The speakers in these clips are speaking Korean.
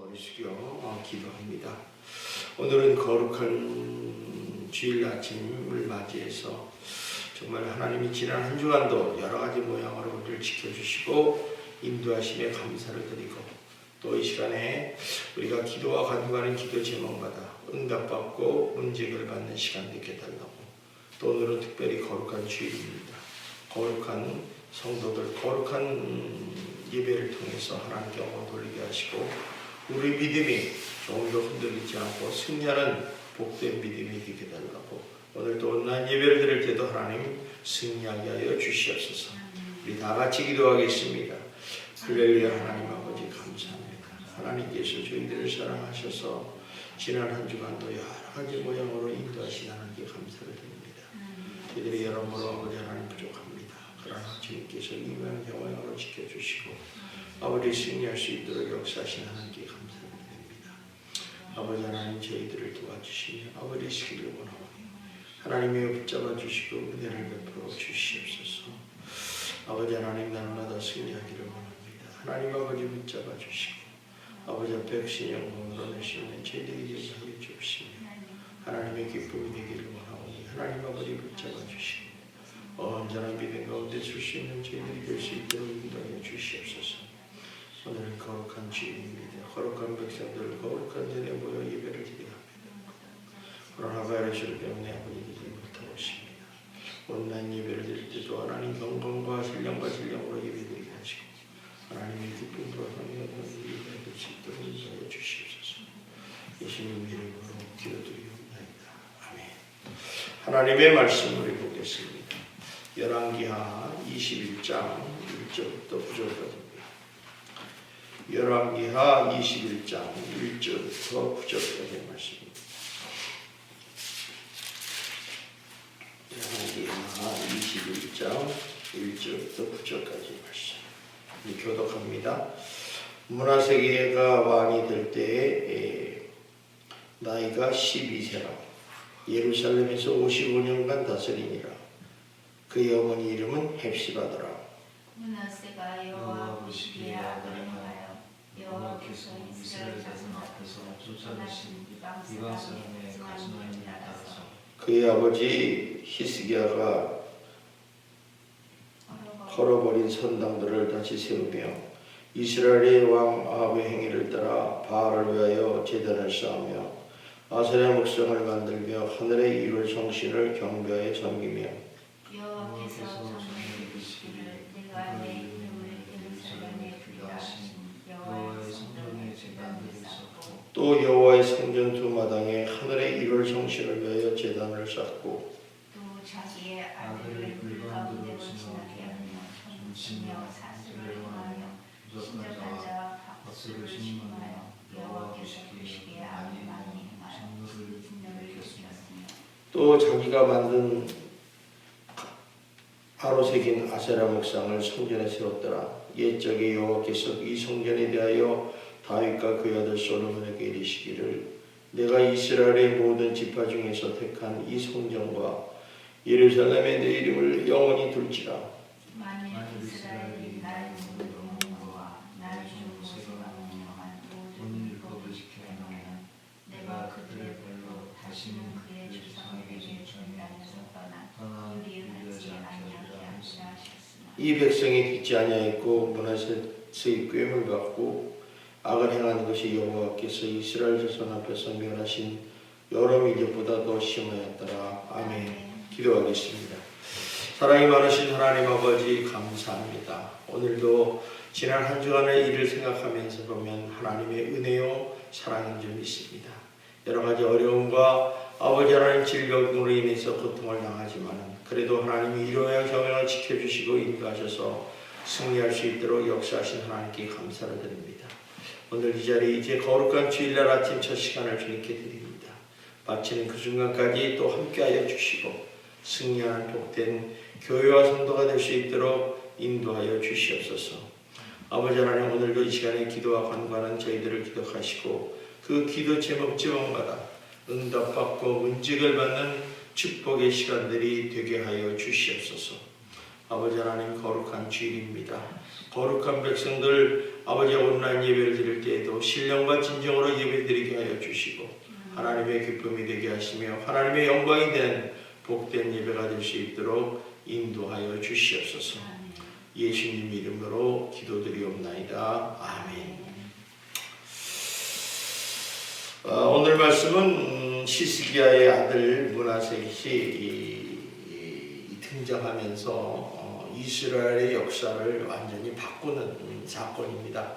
머리 숙여 기도합니다. 오늘은 거룩한 주일 아침을 맞이해서 정말 하나님이 지난 한 주간도 여러 가지 모양으로 우리를 지켜주시고 인도하심에 감사를 드리고 또 이 시간에 우리가 기도와 간구하는 기도 제목마다 응답받고 문제를 받는 시간 되게 해달라고, 또 오늘은 특별히 거룩한 주일입니다. 거룩한 성도들, 거룩한 예배를 통해서 하나님께 영광 돌리게 하시고 우리 믿음이 조금도 흔들리지 않고 승리하는 복된 믿음이 되게 해달라고, 오늘도 온라인 예배를 드릴 때도 하나님 승리하게 하여 주시옵소서. 우리 다 같이 기도하겠습니다. 할렐루야. 하나님 아버지 감사합니다. 하나님께서 저희들을 사랑하셔서 지난 한 주간도 여러 가지 모양으로 인도하신 하나님께 감사를 드립니다. 저희들이 여러모로 아버지 하나님 부족합니다. 그러나 주님께서 이만 영원으로 지켜주시고 아버지 승리할 수 있도록 역사하신 하나님께 감사를 드립니다. 아버지 하나님 저희들을 도와주시며 아버지 시기를 원하오니 하나님의 붙잡아 주시고 은혜를 베풀어 주시옵소서. 아버지 하나님 날마다 승리하기를 원합니다. 하나님 아버지 붙잡아 주시고 아버지 앞에 신 영광으로 내시는 저희들이 역사하여 주시며 하나님의 기쁨이 되기를 원하오니 하나님 아버지 붙잡아 주시고 온전한 믿음 가운데 설 수 있는 저희들이 될 수 있도록 인도하여 주시옵소서. 오늘은 거룩한 주일입니다. 거룩한 백성들 거룩한 전에 모여 예배를 드려야 합니다. 코로나 바이러스 때문에 아버지들이 못하고 있습니다. 온라인 예배를 드릴 때도 하나님 건강과 신령과 신령으로 예배드리게 하시고 하나님의 기쁨으로 예배를 드릴 수 있도록 인도하여 주시옵소서. 예수님 이름으로 기도드리옵나이다. 아멘. 하나님의 말씀 우리 보겠습니다. 열왕기하 21장 1절부터 9절까지입니다. 열왕기하 21장 1절부터 9절까지의 말씀입니다. 열왕기하 21장 1절부터 9절까지의 말씀. 교독합니다. 므낫세가 왕이 될 때에 나이가 12세라 예루살렘에서 55년간 다스리니라. 그의 어머니 이름은 헵시바더라. 므낫세가 여호와 보시기에 악을 행하여 여호와께서 이스라엘 자손 앞에서 쫓아내신 이방 사람의 가증하심을 따라서 그의 아버지 히스기야가 헐어버린 선당들을 다시 세우며 이스라엘의 왕 아합의 행위를 따라 바알을 위하여 제단을 쌓으며 아세라 목성을 만들며 하늘의 이룰 성신을 경배하여 섬기며 여호와께서 전에 이르시기를 내가 내 이름을 예루살렘에 두리라 하신 여호와의 성전에 제단을 쌓고 또 여호와의 성전 두 마당에 하늘의 이룰 성신을 위하여 제단을 쌓고 또 자기의 아들을 불 가운데로 지나게 하며 손치며 사슬을 행하여 신전한 자와 박수를 심하여 여호와께서 보시기에 악을 많이 행하여 진노를 일으켰으며 또 자기가 만든 바로 새긴 아세라 목상을 성전에 세웠더라. 옛적에 여호와께서 이 성전에 대하여 다윗과 그의 아들 솔로몬에게 이르시기를 내가 이스라엘의 모든 지파 중에서 택한 이 성전과 예루살렘에 내 이름을 영원히 둘지라. 만일 이스라엘이 나의 모든 명령과 나의 종소리가 명령한 모든 율법을 지켜 행하면 내가 그들의 벌로 다시는 그의 조상에게 준 땅에서 떠나 유리하지 아니하게 하시라 하셨으나 이 백성이 듣지 아니하였고 므낫세의 꾀를 받고 악을 행하는 것이 여호와께서 이스라엘 자손 앞에서 멸하신 여러 민족보다 더 심하였더라. 아멘. 기도하겠습니다. 사랑이 많으신 하나님 아버지 감사합니다. 오늘도 지난 한 주간의 일을 생각하면서 보면 하나님의 은혜요 사랑인 줄 믿습니다. 여러 가지 어려움과 아버지 하나님 질병으로 인해서 고통을 당하지만 그래도 하나님이 일용할 경영을 지켜주시고 인도하셔서 승리할 수 있도록 역사하신 하나님께 감사를 드립니다. 오늘 이 자리에 이제 거룩한 주일날 아침 첫 시간을 주님께 드립니다. 마치는 그 순간까지 또 함께하여 주시고 승리하는 복된 교회와 성도가 될 수 있도록 인도하여 주시옵소서. 아버지 하나님 오늘도 이 시간에 기도와 간구하는 저희들을 기억하시고 그 기도 제목마다 응답받고 문직을 받는 축복의 시간들이 되게 하여 주시옵소서. 아버지 하나님, 거룩한 주일입니다. 거룩한 백성들 아버지가 온라인 예배를 드릴 때에도 신령과 진정으로 예배드리게 하여 주시고 하나님의 기쁨이 되게 하시며 하나님의 영광이 된 복된 예배가 될 수 있도록 인도하여 주시옵소서. 예수님 이름으로 기도드리옵나이다. 아멘. 오늘 말씀은 시스기야의 아들 므낫셋이 등장하면서 이스라엘의 역사를 완전히 바꾸는 사건입니다.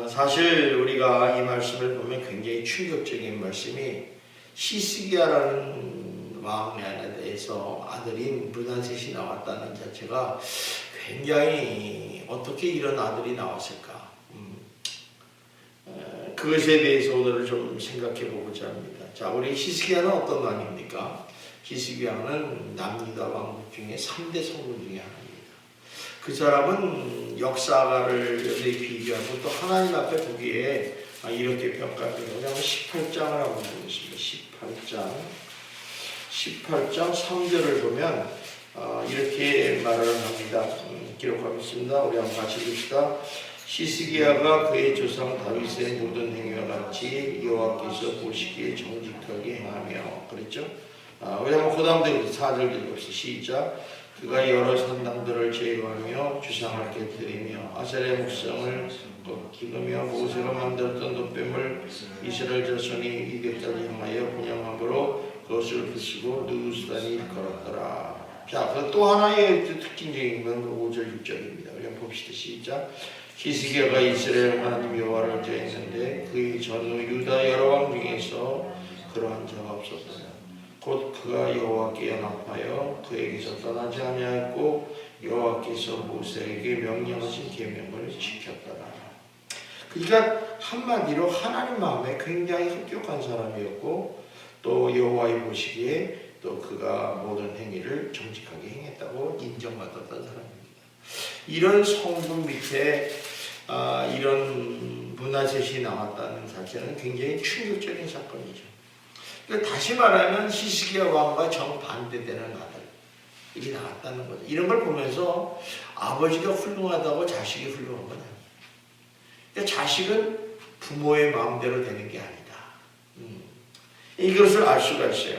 사실 우리가 이 말씀을 보면 굉장히 충격적인 말씀이 시스기야라는 왕에 대해서 아들인 므낫셋이 나왔다는 자체가 굉장히 어떻게 이런 아들이 나왔을까? 그것에 대해서 오늘 좀 생각해 보고자 합니다. 자, 우리 시스기야는 어떤 왕입니까? 시스기야는 남유다 왕국 중에 3대 성군 중에 하나입니다. 그 사람은 역사가를 여기에 비교하고 또 하나님 앞에 보기에 이렇게 평가합니다. 우리 한번 18장을 한번 보겠습니다. 18장 3절을 보면 이렇게 말을 합니다. 기록하겠습니다. 우리 한번 같이 봅시다. 시스기야가 그의 조상 다윗의 모든 행위와 같이 여호와께서 보시기에 정직하게 행하며 그랬죠? 우리 한번 그 다음부터 4절 읽읍시다. 시작. 그가 여러 산당들을 제거하며 주상을 깨뜨리며 아셀의 목성을 꺾이며 모세가 만들었던 놋뱀을 이스라엘 자손이 이때까지 향하여 분양함으로 그것을 부수고 느우스단이 일컬었더라. 자, 또 하나의 특징적인 건 5절 6절입니다. 우리 한번 봅시다. 시작. 시스기야가 이스라엘 하나님 여호와를 제했는데 그의 전후 유다 여러 왕 중에서 그러한 자가 없었다. 곧 그가 여호와께 연합하여 그에게서 떠나지 아니하였고 여호와께서 모세에게 명령하신 계명을 지켰더라. 그러니까 한마디로 하나님 마음에 굉장히 흡족한 사람이었고 또 여호와의 보시기에 또 그가 모든 행위를 정직하게 행했다고 인정받았던 사람입니다. 이런 성분 밑에 이런 므낫셋이 나왔다는 자체는 굉장히 충격적인 사건이죠. 그러니까 다시 말하면 시스기야 왕과 정반대되는 아들이 나왔다는 거죠. 이런 걸 보면서 아버지가 훌륭하다고 자식이 훌륭한 건 아니에요. 그러니까 자식은 부모의 마음대로 되는 게 아니다. 이것을 알 수가 있어요.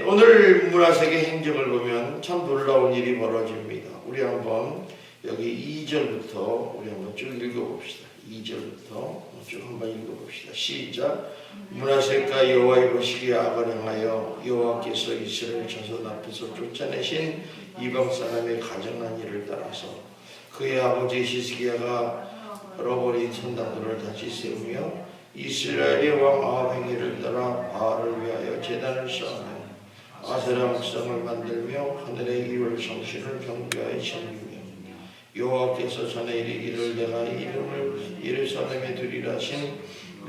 오늘 므낫셋의 행적을 보면 참 놀라운 일이 벌어집니다. 우리 한번 여기 2절부터 우리 한번 쭉 읽어봅시다. 2절부터 쭉 한번 읽어봅시다. 시작. 므낫셋과 여호와의 보시기에 악을 행하여 여호와께서 이스라엘 자손 앞에서 쫓아내신 이방 사람의 가증한 일을 따라서 그의 아버지 시스기야가 잃어버린 선당들을 다시 세우며 이스라엘의 왕 아합 행위를 따라 바알을 위하여 제단을 쌓으며 아세라 목상을 만들며 하늘의 이월 성신을 경배하여 섬기며 여호와께서 전에 이르기를 내가 이름을 예루살렘에 두리라 하신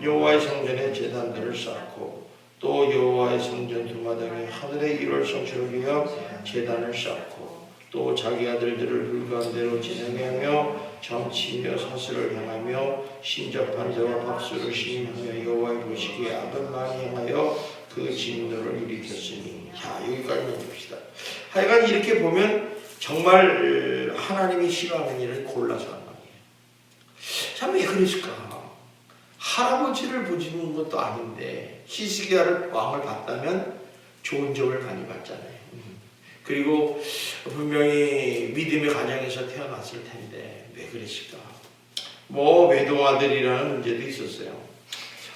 여호와의 성전에 제단들을 쌓고 또 여호와의 성전 두마당에 하늘의 이월 성신을 위하여 제단을 쌓고 또 자기 아들들을 불가운데로 진행하며 정치며 사슬을 행하며 신접한 자와 박수를 신임하며 여호와의 보시기에 악을 많이 행하여 그 진노를 일으켰으니. 자, 여기까지만 봅시다. 하여간 이렇게 보면 정말 하나님이 싫어하는 일을 골라서 한 거예요. 참 왜 그랬을까? 할아버지를 보지는 것도 아닌데 시스기야를 왕을 봤다면 좋은 점을 많이 봤잖아요. 그리고 분명히 믿음의 가정에서 태어났을 텐데 왜 그랬을까? 뭐 외동아들이라는 문제도 있었어요.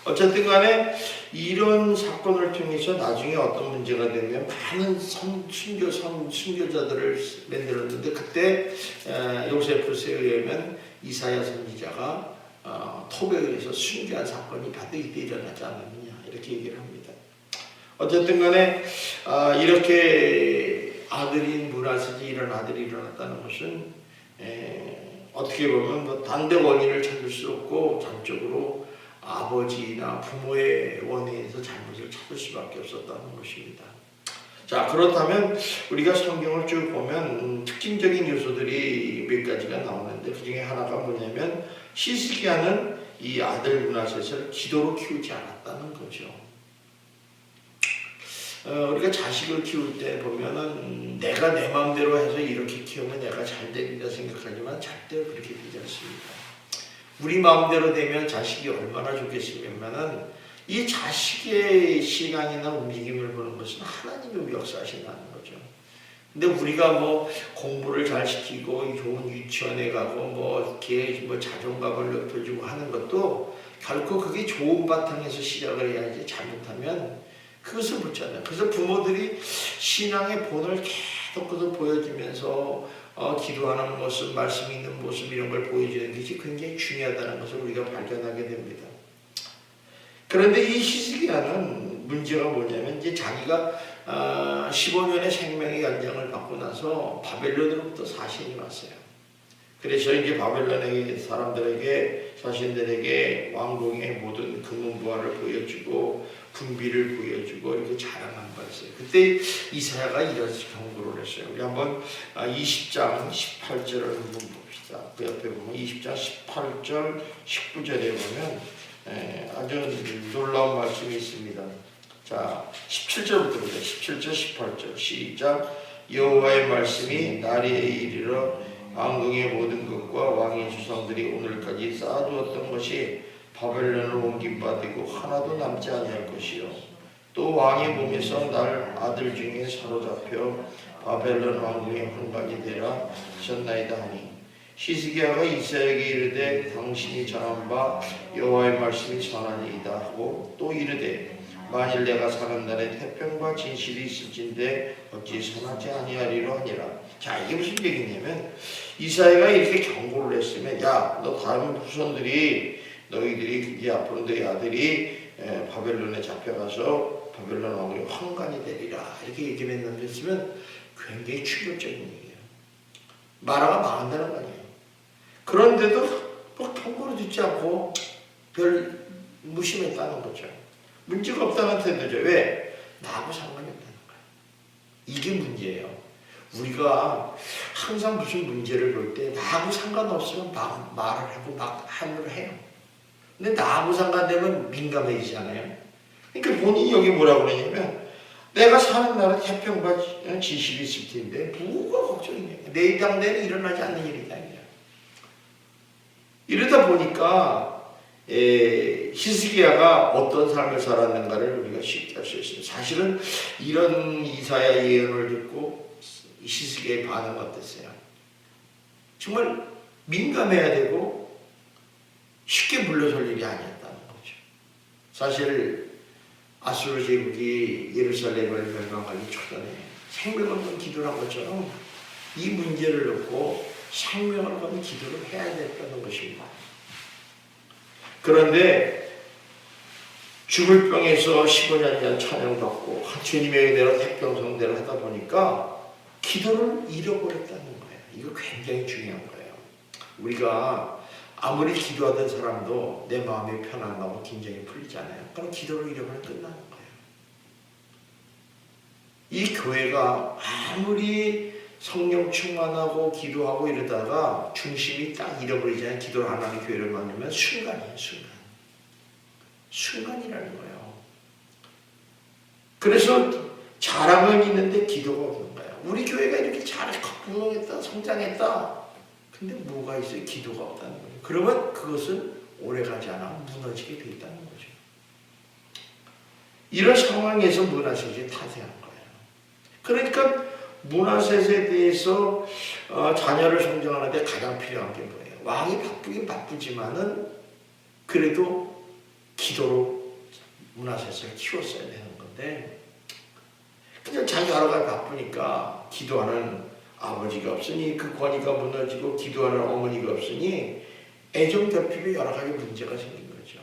어쨌든 간에 이런 사건을 통해서 나중에 어떤 문제가 되면 많은 순교자들을 만들었는데 그때 요세푸스에 의하면 이사야 선지자가 톱에 의해서 순교한 사건이 바로 이때 일어나지 않았느냐 이렇게 얘기를 합니다. 어쨌든 간에 이렇게 아들인 므낫셋이 이런 아들이 일어났다는 것은 어떻게 보면 뭐 단대 원인을 찾을 수 없고 전적으로 아버지나 부모의 원인에서 잘못을 찾을 수밖에 없었다는 것입니다. 자, 그렇다면 우리가 성경을 쭉 보면 특징적인 요소들이 몇 가지가 나오는데 그 중에 하나가 뭐냐면 시스기야는 이 아들 므낫셋을 기도로 키우지 않았다는 거죠. 우리가 자식을 키울 때 보면은 내가 내 마음대로 해서 이렇게 키우면 내가 잘 된다 생각하지만 절대로 그렇게 되지 않습니다. 우리 마음대로 되면 자식이 얼마나 좋겠으면은 이 자식의 신앙이나 움직임을 보는 것은 하나님이 역사하신다는 거죠. 근데 우리가 뭐 공부를 잘 시키고 좋은 유치원에 가고 뭐 자존감을 높여주고 하는 것도 결코 그게 좋은 바탕에서 시작을 해야지 잘못하면 그것을 묻잖아요. 그래서 부모들이 신앙의 본을 계속 보여주면서 기도하는 모습, 말씀 있는 모습 이런 걸 보여주는 것이 굉장히 중요하다는 것을 우리가 발견하게 됩니다. 그런데 이 히스기야는 문제가 뭐냐면 이제 자기가 15년의 생명의 연장을 받고 나서 바벨론으로부터 사신이 왔어요. 그래서 이제 바벨론의 사람들에게 자신들에게 왕궁의 모든 금은부화를 보여주고 군비를 보여주고 이렇게 자랑한 바 있어요. 그때 이사야가 이런 경고를 했어요. 우리 한번 20장 18절을 한번 봅시다. 그 옆에 보면 20장 18절 19절에 보면 아주 놀라운 말씀이 있습니다. 자, 17절부터 보자. 17절 18절 시작. 여호와의 말씀이 날이 이르러 왕궁의 모든 것과 왕의 주상들이 오늘까지 쌓아두었던 것이 바벨론으로 옮긴 바 되고 하나도 남지 아니할 것이요 또 왕의 몸에서 날 아들 중에 사로잡혀 바벨론 왕궁의 환관이 되라 하셨나이다 하니 히스기야가 이사야에게 이르되 당신이 전한 바 여호와의 말씀이 선하니이다 하고 또 이르되 만일 내가 사는 날에 태평과 진실이 있을진데 어찌 선하지 아니하리로 하니라. 자, 이게 무슨 얘기냐면 이사야가 이렇게 경고를 했으면 야, 너 다음 후손들이 너희들이 이제 앞으로 너희 아들이 바벨론에 잡혀가서 바벨론 왕국의 환관이 되리라 이렇게 얘기를 했으면 굉장히 충격적인 얘기예요. 나라가 망한다는 거 아니에요. 그런데도 뭐 통보를 듣지 않고 별 무심했다는 거죠. 문제가 없다는 태도죠. 왜? 나하고 상관이 없다는 거예요. 이게 문제예요. 우리가 항상 무슨 문제를 볼 때 나하고 상관없으면 말을 하고 막 함을 해요. 근데 나하고 상관되면 민감해지잖아요. 그러니까 본인이 여기 뭐라고 그러냐면 내가 사는 나라 태평과 지식이 있을 텐데 뭐가 걱정이냐. 내 당대는 일어나지 않는 일이다. 이러다 보니까 히스기야가 어떤 삶을 살았는가를 우리가 쉽게 알 수 있습니다. 사실은 이런 이사야 예언을 듣고 히스기야의 반응은 어땠어요? 정말 민감해야 되고 쉽게 물러설 일이 아니었다는 거죠. 사실 아수르 제국이 예루살렘을 멸망하기 초전에 생명을 건 기도를 한 것처럼 이 문제를 놓고 생명을 건 기도를 해야 됐다는 것입니다. 그런데 죽을 병에서 15년 찬양받고 주님의 은혜로 태평성대를 하다 보니까 기도를 잃어버렸다는 거예요. 이거 굉장히 중요한 거예요. 우리가 아무리 기도하던 사람도 내 마음이 편안하고 긴장이 풀리잖아요. 그럼 기도를 잃어버리면 끝나는 거예요. 이 교회가 아무리 성령 충만하고 기도하고 이러다가 중심이 딱 잃어버리잖아요. 기도를 안 하는 교회를 만나면 순간이에요. 순간이라는 거예요. 그래서 자랑은 있는데 기도가 없는 거예요. 우리 교회가 이렇게 잘 부흥했다, 성장했다. 근데 뭐가 있어요? 기도가 없다는 거예요. 그러면 그것은 오래가지 않아 무너지게 돼 있다는 거죠. 이런 상황에서 문화셋이 타세한 거예요. 그러니까 문화셋에 대해서 자녀를 성장하는데 가장 필요한 게 뭐예요? 왕이 바쁘긴 바쁘지만은 그래도 기도로 문화셋을 키웠어야 되는 건데 그냥 자기 여러 가지 바쁘니까 기도하는 아버지가 없으니 그 권위가 무너지고 기도하는 어머니가 없으니 애정 결핍에 여러 가지 문제가 생긴 거죠.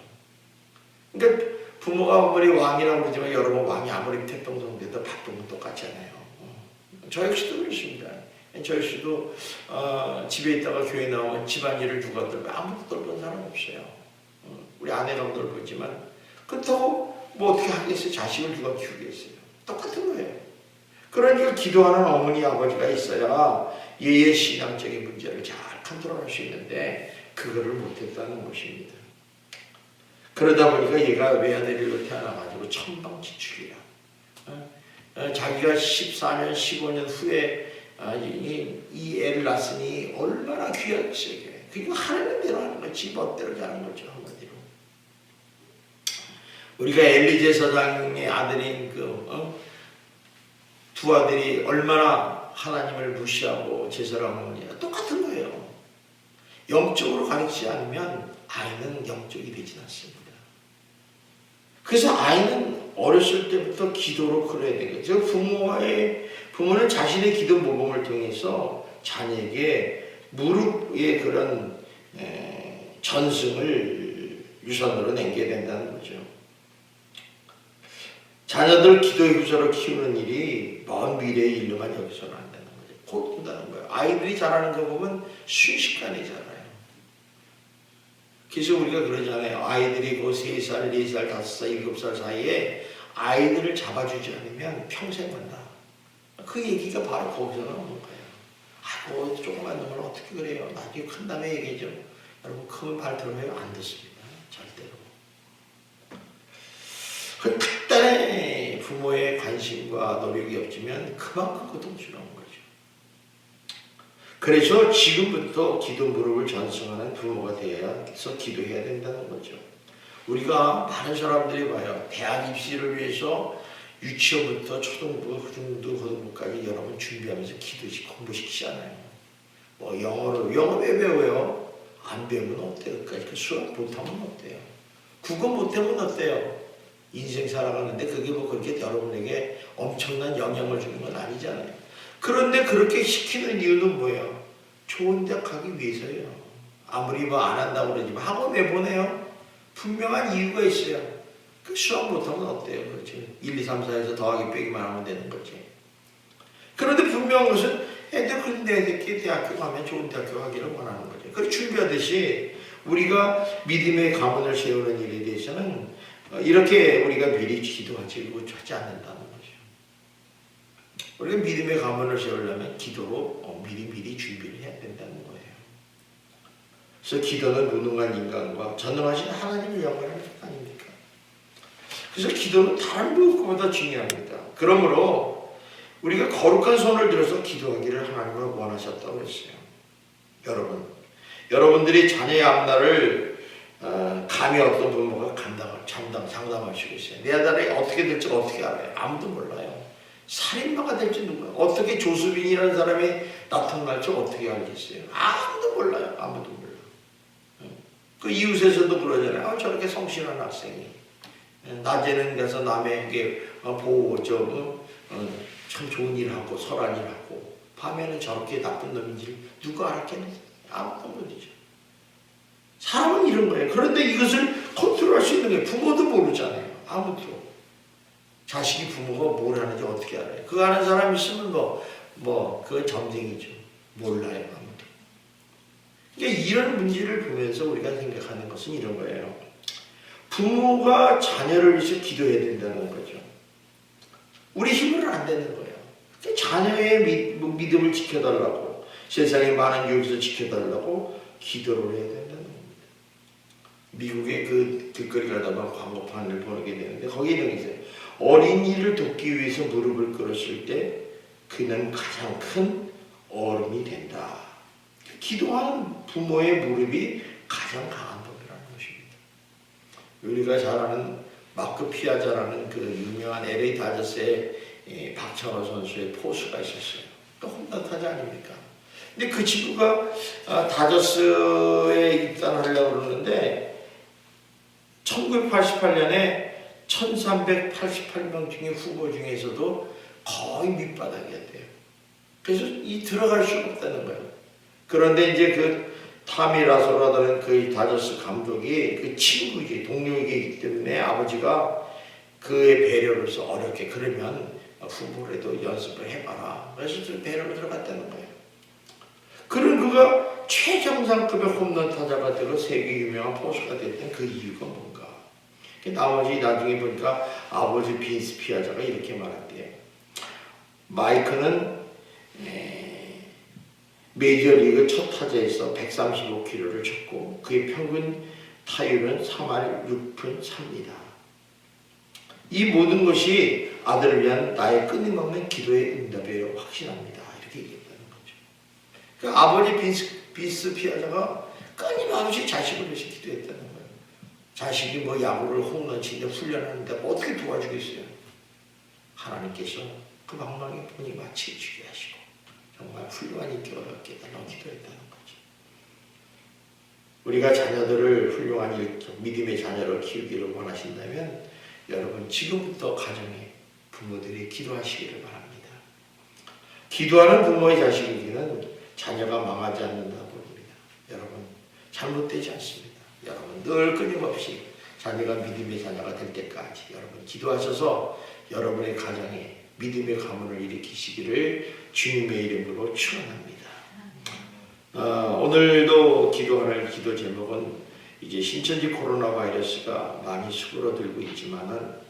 그러니까 부모가 아무리 왕이라고 그러지만 여러분 왕이 아무리 태평성대도 바쁜 건 똑같잖아요. 저 역시도 그렇습니다. 저 역시도 집에 있다가 교회 나오면 집안일을 누가 돌면 아무도 돌본 사람 없어요. 우리 아내가 돌보지만 그렇다고 뭐 어떻게 하겠어요? 자식을 누가 키우겠어요? 똑같은 거예요. 그러니까 기도하는 어머니 아버지가 있어야 얘의 신앙적인 문제를 잘 컨트롤할 수 있는데 그거를 못했다는 것입니다. 그러다 보니까 얘가 외아들로 태어나가지고 천방지축이야. 자기가 14년, 15년 후에 이 애를 낳았으니 얼마나 귀하겠어요. 그리고 하나님 대로 하는 거, 지 멋대로 자는 거죠. 한마디로. 우리가 엘리 제사장의 아들인 두 아들이 얼마나 하나님을 무시하고 제사를 하느냐 똑같은 거예요. 영적으로 가르치지 않으면 아이는 영적이 되지 않습니다. 그래서 아이는 어렸을 때부터 기도로 그려야 되겠죠. 부모는 자신의 기도 모범을 통해서 자녀에게 무릎의 그런 전승을 유산으로 남겨야 된다는 거죠. 자녀들 기도의 후손을 키우는 일이 먼 미래의 일로만 여기서는 안 되는 거죠. 곧 된다는 거예요. 아이들이 자라는 거 보면 순식간에 자라요. 그래서 우리가 그러잖아요. 아이들이 그 3살, 4살, 5살, 7살 사이에 아이들을 잡아주지 않으면 평생 간다. 그 얘기가 바로 거기서 나오는 거예요. 아이고 조그만 놈을 어떻게 그래요. 나중에 큰 다음에 얘기해줘. 여러분 크면 발표하면 안 듣습니다. 절대로. 그 특단의 부모의 관심과 노력이 없으면 그만큼 고통스러운 거죠. 그래서 지금부터 기도 무릎을 전승하는 부모가 되어서 기도해야 된다는 거죠. 우리가 많은 사람들이 봐요. 대학 입시를 위해서 유치원부터 초등부, 중등부, 고등부까지 여러분 준비하면서 공부시키잖아요. 뭐 영어 왜 배워요? 안 배우면 어때요? 그 수학 못하면 어때요? 국어 못하면 어때요? 인생 살아가는데 그게 뭐 그렇게 여러분에게 엄청난 영향을 주는 건 아니잖아요. 그런데 그렇게 시키는 이유는 뭐예요? 좋은 대학 가기 위해서예요. 아무리 뭐 안 한다고 그러지만 학원 왜 보내요? 분명한 이유가 있어요. 그 수학 못하면 어때요? 그렇지. 1, 2, 3, 4에서 더하기 빼기만 하면 되는 거지. 그런데 분명한 것은 애들 그런데 애들끼리 대학교 가면 좋은 대학교 가기를 원하는 거죠. 그걸 준비하듯이 우리가 믿음의 가문을 세우는 일에 대해서는 이렇게 우리가 미리 기도하지 않는다는 거죠. 우리가 믿음의 가문을 세우려면 기도로 미리 준비를 해야 된다는 거예요. 그래서 기도는 무능한 인간과 전능하신 하나님을 영원하는 것 아닙니까? 그래서 기도는 다른 무엇보다 중요합니다. 그러므로 우리가 거룩한 손을 들어서 기도하기를 하나님은 원하셨다고 했어요. 여러분들이 자녀의 앞날을 감히 어떤 부모가 장담하시겠어요? 내 아들이 어떻게 될지 어떻게 알아요? 아무도 몰라요. 살인마가 될지 누구야? 어떻게 조수빈이라는 사람이 나타날지 어떻게 알겠어요? 아무도 몰라요. 아무도 몰라. 그 이웃에서도 그러잖아요. 저렇게 성실한 학생이 낮에는 가서 남에게 보호하고 참 좋은 일 하고 선한 일 하고 밤에는 저렇게 나쁜 놈인지 누가 알았겠느냐? 아무도 모르죠. 사람은 이런 거예요. 그런데 이것을 컨트롤할 수 있는 게 부모도 모르잖아요. 아무도. 자식이 부모가 뭘 하는지 어떻게 알아요? 그거 아는 사람 있으면 그건 점쟁이죠. 몰라요. 아무도. 그러니까 이런 문제를 보면서 우리가 생각하는 것은 이런 거예요. 부모가 자녀를 위해서 기도해야 된다는 거죠. 우리 힘으로는 안 되는 거예요. 자녀의 믿음을 지켜달라고, 세상의 많은 유혹에서 지켜달라고 기도를 해야 된다는 겁니다. 미국의 그 길거리 가다 보면 광고판을 보게 되는데 거기에 이런 게 있어요. 어린이를 돕기 위해서 무릎을 꿇었을 때 그는 가장 큰 어른이 된다. 기도하는 부모의 무릎이 가장 강한 법이라는 것입니다. 우리가 잘 아는 마크 피아자라는 그 유명한 LA 다저스의 박찬호 선수의 포수가 있었어요. 또 홈런 타자 아닙니까? 근데 그 친구가 다저스에 입단하려고 그러는데 1988년에 1388명 중에 후보 중에서도 거의 밑바닥이었대요. 그래서 들어갈 수가 없다는 거예요. 그런데 이제 그 타미라소라는 그 다저스 감독이 그 친구이기 동료이기 때문에 아버지가 그의 배려로서 어렵게 그러면 후보라도 연습을 해봐라. 그래서 배려로 들어갔다는 거예요. 그런 그가 최정상급의 홈런 타자가 되고 세계 유명한 포수가 됐던 그 이유가 뭔가? 나중에 보니까 아버지 빈스 피아자가 이렇게 말한대요. 마이크는 메이저리그 첫 타자에서 135km를 쳤고 그의 평균 타율은 3할 6푼 3입니다. 이 모든 것이 아들을 위한 나의 끊임없는 기도의 응답이라고 확신합니다. 이렇게 얘기했다는 거죠. 그러니까 아버지 비스 피아자가 끊임없이 자식을 위해서 기도했다는 거예요. 자식이 뭐 야구를 홈런 치는데 훈련하는데 뭐 어떻게 도와주겠어요? 하나님께서 그 방망이 본이 마치 주게 하시고 정말 훌륭한 인격을 얻게 해달라고 기도했다는 거죠. 우리가 자녀들을 훌륭한 믿음의 자녀를 키우기를 원하신다면 여러분 지금부터 가정에 부모들이 기도하시기를 바랍니다. 기도하는 부모의 자식에게는 자녀가 망하지 않는다고 봅니다. 여러분 잘못되지 않습니다. 여러분 늘 끊임없이 자녀가 믿음의 자녀가 될 때까지 여러분 기도하셔서 여러분의 가정에 믿음의 가문을 일으키시기를 주님의 이름으로 축원합니다. 오늘도 기도하는 기도 제목은 이제 신천지 코로나 바이러스가 많이 수그러들고 있지만은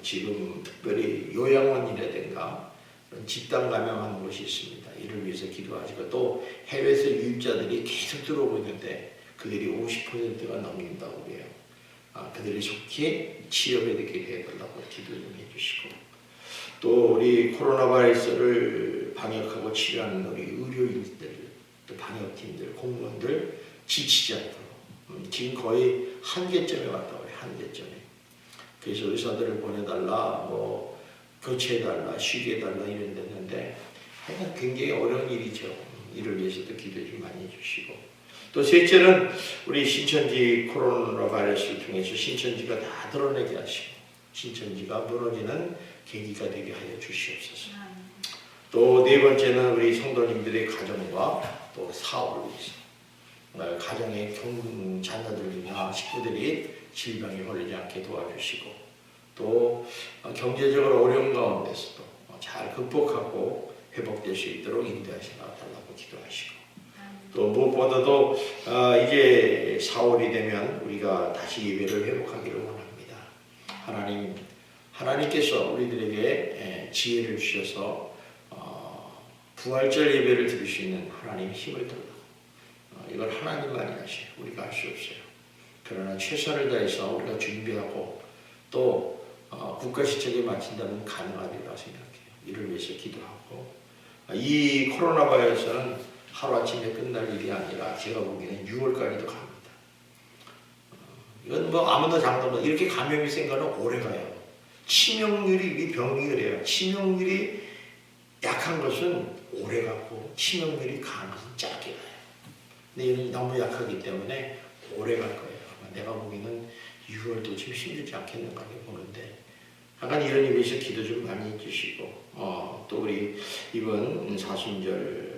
지금 특별히 요양원이라든가 집단 감염하는 곳이 있습니다. 이를 위해서 기도하시고 또 해외에서 유입자들이 계속 들어오고 있는데 그들이 50%가 넘는다고 해요. 그들이 좋게 치료되게 해달라고 기도 좀 해주시고 또 우리 코로나 바이러스를 방역하고 치료하는 우리 의료인들 또 방역팀들 공무원들 지치지 않도록 지금 거의 한계점에 왔다고 해요. 한계점에. 그래서 의사들을 보내달라 뭐 교체해달라 쉬게 해달라 이런 데 했는데 하여간 굉장히 어려운 일이죠. 이를 위해서도 기도 좀 많이 해주시고 또 셋째는 우리 신천지 코로나 바이러스를 통해서 신천지가 다 드러내게 하시고 신천지가 무너지는 계기가 되게 하여 주시옵소서. 또 네 번째는 우리 성도님들의 가정과 또 사업을 위해서 가정의 자녀들이나 식구들이 질병에 걸리지 않게 도와주시고 또 경제적으로 어려운 가운데서도 잘 극복하고 회복될 수 있도록 인도하시라 달라고 기도하시고 또 무엇보다도 이제 4월이 되면 우리가 다시 예배를 회복하기를 원합니다. 하나님께서 우리들에게 지혜를 주셔서 부활절 예배를 드릴 수 있는 하나님의 힘을 달라고 이걸 하나님만이 하셔요. 우리가 할 수 없어요. 그러나 최선을 다해서 우리가 준비하고 또 국가 시책에 마친다면 가능하리라 생각해요. 이를 위해서 기도하고 이 코로나 바이러스는 하루아침에 끝날 일이 아니라 제가 보기에는 6월까지도 갑니다. 이건 뭐 아무도 장담도 이렇게 감염이 센 거는 오래 가요. 치명률이 이 병이 그래요. 치명률이 약한 것은 오래 가고 치명률이 강한 것은 짧게 가요. 근데 이는 너무 약하기 때문에 오래 갈 거예요. 내가 보기에는 6월도 좀 힘들지 않겠는가 보는데 약간 이런 의미에서 기도 좀 많이 해주시고 또 우리 이번 사순절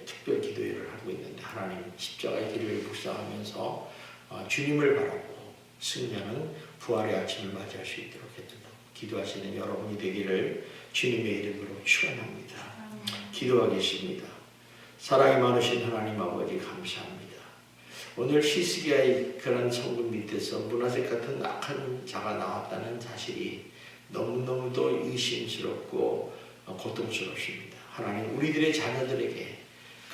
특별 기도회를 하고 있는데 하나님 십자가의 길을 묵상하면서 주님을 바라고 승리하는 부활의 아침을 맞이할 수 있도록 해준다고 기도하시는 여러분이 되기를 주님의 이름으로 축원합니다. 기도하겠습니다. 사랑이 많으신 하나님 아버지 감사합니다. 오늘 히스기야의 그런 성금 밑에서 문화색 같은 악한 자가 나왔다는 사실이 너무너무도 의심스럽고 고통스럽습니다. 하나님 우리들의 자녀들에게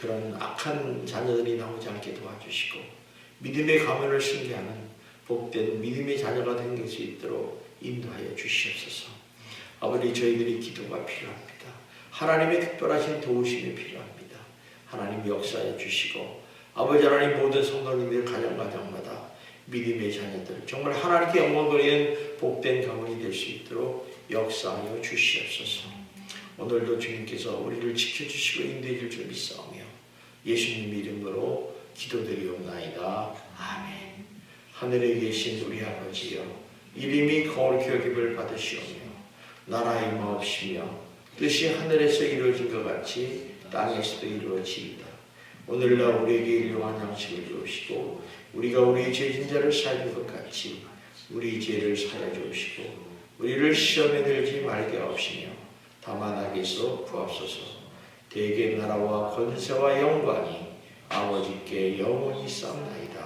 그런 악한 자녀들이 나오지 않게 도와주시고 믿음의 가문을 승계하는 복된 믿음의 자녀가 될 수 있도록 인도하여 주시옵소서. 아버지 저희들이 기도가 필요합니다. 하나님의 특별하신 도우심이 필요합니다. 하나님 역사해 주시고 아버지 하나님 모든 성도님들 가정마다 믿음의 자녀들 정말 하나님께 영광 돌리는 복된 가문이 될 수 있도록 역사하여 주시옵소서. 오늘도 주님께서 우리를 지켜주시고 인도해 줄 줄 믿사오며 예수님 이름으로 기도드리옵나이다. 아멘. 하늘에 계신 우리 아버지여 이름이 거룩히 여김을 받으시오며 나라의 마옵시며 뜻이 하늘에서 이루어진 것 같이 땅에서도 이루어지이다. 오늘날 우리에게 일용할 양식을 주옵시고 우리가 우리 죄진자를 사하는 것 같이 우리 죄를 사하여 주옵시고 우리를 시험에 들지 말게 하옵시며 다만 악에서 구하옵소서. 대개 나라와 권세와 영광이 아버지께 영원히 쌓나이다.